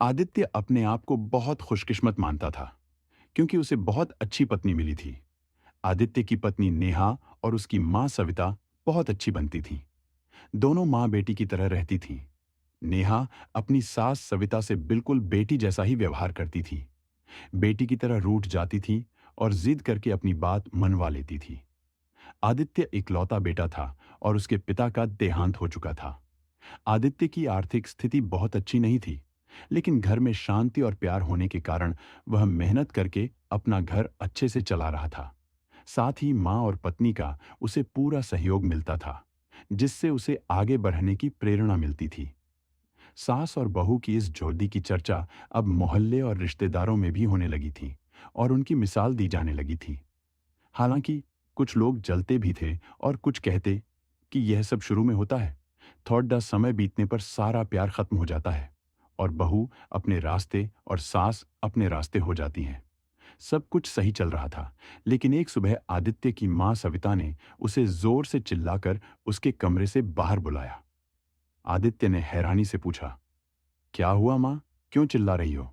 आदित्य अपने आप को बहुत खुशकिस्मत मानता था क्योंकि उसे बहुत अच्छी पत्नी मिली थी। आदित्य की पत्नी नेहा और उसकी मां सविता बहुत अच्छी बनती थीं। दोनों मां बेटी की तरह रहती थीं। नेहा अपनी सास सविता से बिल्कुल बेटी जैसा ही व्यवहार करती थी। बेटी की तरह रूठ जाती थी और जिद करके अपनी बात मनवा लेती थी। आदित्य इकलौता बेटा था और उसके पिता का देहांत हो चुका था। आदित्य की आर्थिक स्थिति बहुत अच्छी नहीं थी, लेकिन घर में शांति और प्यार होने के कारण वह मेहनत करके अपना घर अच्छे से चला रहा था। साथ ही माँ और पत्नी का उसे पूरा सहयोग मिलता था, जिससे उसे आगे बढ़ने की प्रेरणा मिलती थी। सास और बहू की इस जोड़ी की चर्चा अब मोहल्ले और रिश्तेदारों में भी होने लगी थी और उनकी मिसाल दी जाने लगी थी। हालांकि कुछ लोग जलते भी थे और कुछ कहते कि यह सब शुरू में होता है, थोड़ा समय बीतने पर सारा प्यार खत्म हो जाता है और बहू अपने रास्ते और सास अपने रास्ते हो जाती हैं। सब कुछ सही चल रहा था, लेकिन एक सुबह आदित्य की मां सविता ने उसे जोर से चिल्लाकर उसके कमरे से बाहर बुलाया। आदित्य ने हैरानी से पूछा, क्या हुआ मां, क्यों चिल्ला रही हो?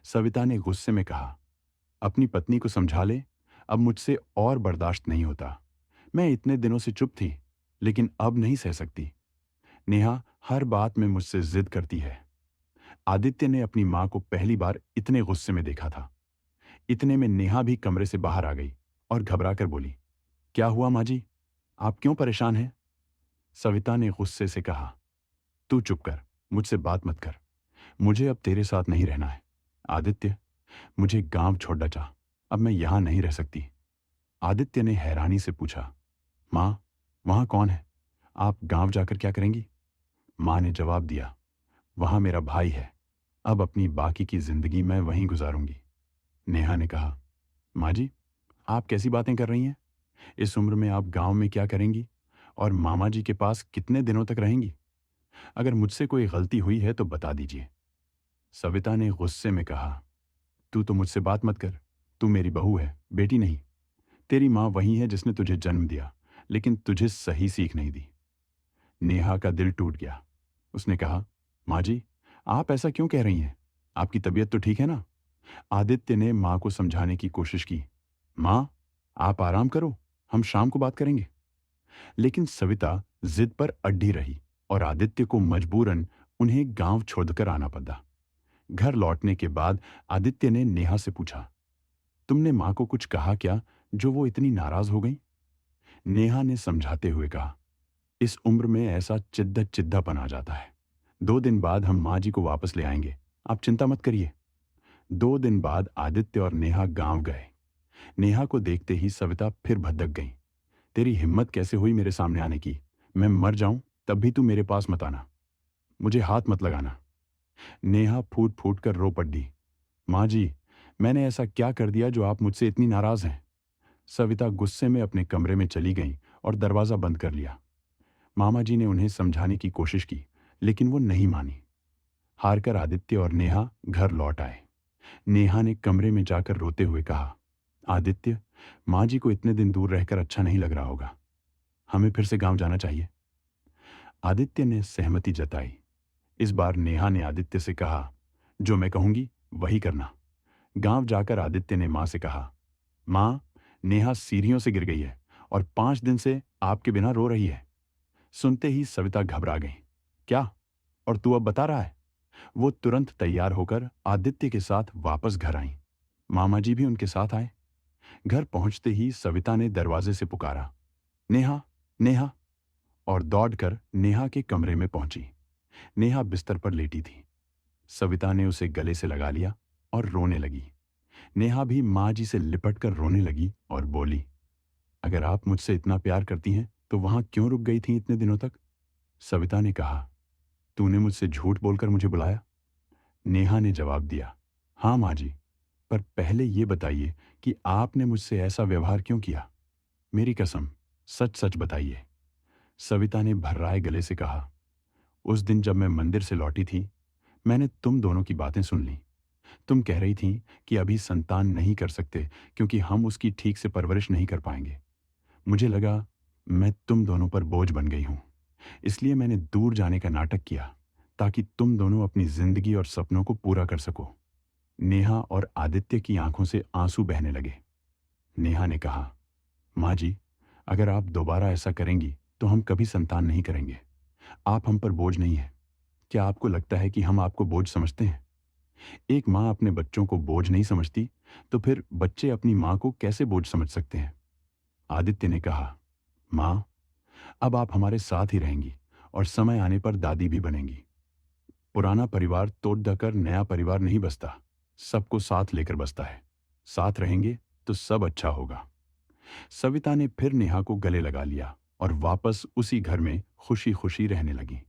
सविता ने गुस्से में कहा, अपनी पत्नी को समझा ले, अब मुझसे और बर्दाश्त नहीं होता। मैं इतने दिनों से चुप थी, लेकिन अब नहीं सह सकती। नेहा हर बात में मुझसे जिद करती है। आदित्य ने अपनी मां को पहली बार इतने गुस्से में देखा था। इतने में नेहा भी कमरे से बाहर आ गई और घबराकर बोली, क्या हुआ माँ जी, आप क्यों परेशान हैं? सविता ने गुस्से से कहा, तू चुप कर, मुझसे बात मत कर। मुझे अब तेरे साथ नहीं रहना है। आदित्य, मुझे गांव छोड़ना चाह, अब मैं यहां नहीं रह सकती। आदित्य ने हैरानी से पूछा, माँ, वहां कौन है? आप गांव जाकर क्या करेंगी? माँ ने जवाब दिया, वहां मेरा भाई है, अब अपनी बाकी की जिंदगी मैं वहीं गुजारूंगी। नेहा ने कहा, माँ जी, आप कैसी बातें कर रही हैं? इस उम्र में आप गांव में क्या करेंगी और मामा जी के पास कितने दिनों तक रहेंगी? अगर मुझसे कोई गलती हुई है तो बता दीजिए। सविता ने गुस्से में कहा, तू तो मुझसे बात मत कर। तू मेरी बहू है, बेटी नहीं। तेरी माँ वही है जिसने तुझे जन्म दिया, लेकिन तुझे सही सीख नहीं दी। नेहा का दिल टूट गया। उसने कहा, माँ जी, आप ऐसा क्यों कह रही हैं? आपकी तबीयत तो ठीक है ना? आदित्य ने माँ को समझाने की कोशिश की। माँ, आप आराम करो, हम शाम को बात करेंगे। लेकिन सविता जिद पर अड्डी रही और आदित्य को मजबूरन उन्हें गांव छोड़कर आना पड़ा। घर लौटने के बाद आदित्य ने नेहा से पूछा, तुमने मां को कुछ कहा क्या जो वो इतनी नाराज हो गई? नेहा ने समझाते हुए कहा, इस उम्र में ऐसा चिद्दापन आ जाता है। 2 दिन बाद हम माँ जी को वापस ले आएंगे, आप चिंता मत करिए। 2 दिन बाद आदित्य और नेहा गांव गए। नेहा को देखते ही सविता फिर भदक गई। तेरी हिम्मत कैसे हुई मेरे सामने आने की? मैं मर जाऊं तब भी तू मेरे पास मत आना, मुझे हाथ मत लगाना। नेहा फूट फूट कर रो पड़ी। माँ जी, मैंने ऐसा क्या कर दिया जो आप मुझसे इतनी नाराज हैं? सविता गुस्से में अपने कमरे में चली गई और दरवाजा बंद कर लिया। मामा जी ने उन्हें समझाने की कोशिश की, लेकिन वो नहीं मानी। हारकर आदित्य और नेहा घर लौट आए। नेहा ने कमरे में जाकर रोते हुए कहा, आदित्य, माँ जी को इतने दिन दूर रहकर अच्छा नहीं लग रहा होगा, हमें फिर से गांव जाना चाहिए। आदित्य ने सहमति जताई। इस बार नेहा ने आदित्य से कहा, जो मैं कहूंगी वही करना। गांव जाकर आदित्य ने मां से कहा, मां, नेहा सीढ़ियों से गिर गई है और 5 दिन से आपके बिना रो रही है। सुनते ही सविता घबरा गई। क्या? और तू अब बता रहा है? वो तुरंत तैयार होकर आदित्य के साथ वापस घर आई। मामा जी भी उनके साथ आए। घर पहुंचते ही सविता ने दरवाजे से पुकारा, नेहा, नेहा, और दौड़कर नेहा के कमरे में पहुंची। नेहा बिस्तर पर लेटी थी। सविता ने उसे गले से लगा लिया और रोने लगी। नेहा भी माँ जी से लिपट कर रोने लगी और बोली, अगर आप मुझसे इतना प्यार करती हैं तो वहां क्यों रुक गई थी इतने दिनों तक? सविता ने कहा, तूने मुझसे झूठ बोलकर मुझे बुलाया? नेहा ने जवाब दिया, हाँ माँ जी, पर पहले ये बताइए कि आपने मुझसे ऐसा व्यवहार क्यों किया? मेरी कसम, सच सच बताइए। सविता ने भर्राए गले से कहा, उस दिन जब मैं मंदिर से लौटी थी, मैंने तुम दोनों की बातें सुन ली। तुम कह रही थी कि अभी संतान नहीं कर सकते क्योंकि हम उसकी ठीक से परवरिश नहीं कर पाएंगे। मुझे लगा मैं तुम दोनों पर बोझ बन गई हूं, इसलिए मैंने दूर जाने का नाटक किया ताकि तुम दोनों अपनी जिंदगी और सपनों को पूरा कर सको। नेहा और आदित्य की आंखों से आंसू बहने लगे। नेहा ने कहा, माँ जी, अगर आप दोबारा ऐसा करेंगी तो हम कभी संतान नहीं करेंगे। आप हम पर बोझ नहीं है। क्या आपको लगता है कि हम आपको बोझ समझते हैं? एक माँ अपने बच्चों को बोझ नहीं समझती, तो फिर बच्चे अपनी माँ को कैसे बोझ समझ सकते हैं? आदित्य ने कहा, माँ, अब आप हमारे साथ ही रहेंगी और समय आने पर दादी भी बनेंगी। पुराना परिवार तोड़ देकर नया परिवार नहीं बसता, सबको साथ लेकर बसता है। साथ रहेंगे तो सब अच्छा होगा। सविता ने फिर नेहा को गले लगा लिया और वापस उसी घर में खुशी खुशी रहने लगी।